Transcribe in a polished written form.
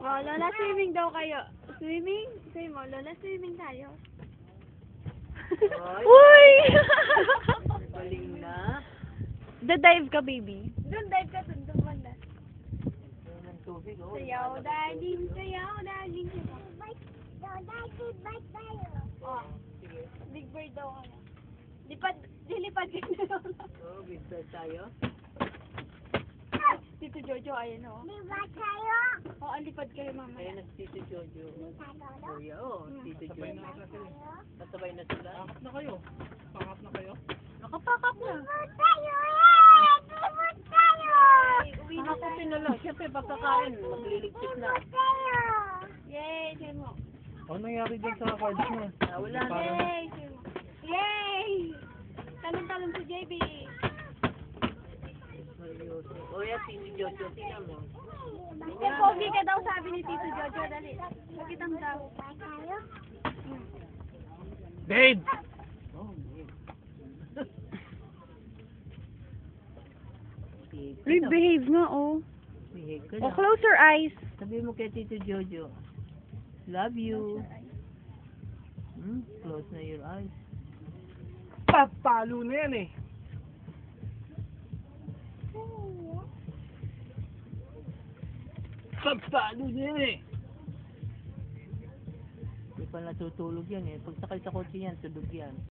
Oh, Lola, swimming daw kayo. Swimming? Say mo, Lola, swimming tayo. Uy! Galing na. Da-dive ka, baby. Doon, dive ka doon, doon banda. Ng tubig, oh. Sayaw, daging, sayaw, daging. Oh, big bird daw ka na. Dilipad ka na lang. Oh, big bird tayo. Tito Jojo, ayan o. Oh, alipad kayo mamaya. Ayan na si Tito Jojo. Oh, yeah, oh. Tito Jojo. Nasabay na sila. Pakap na kayo. Pakap na kayo. Nakapakap na. Pakaputin na lang. Siyempre, pagkakain, magliligpit na. Yay, say mo. Ano nangyari dyan sa cards mo? Wala na. Yay, say mo. Yay! Talon-talon si JB. Seryoso. Oh, yeah, Tito Jojo. Tingnan mo. Kasi pogi ka daw, sabi ni Tito Jojo. Dali. Makitang daw. Babe! Oh, yeah. Behave nga, oh. Behave ka Oh, na. close your eyes. Sabi mo kay Tito Jojo, love you. Close na your eyes. Papalo na yan eh. Papalo na yan eh. Hindi pa natutulog yan eh. Pag sakay sa kotse yan, tulog yan.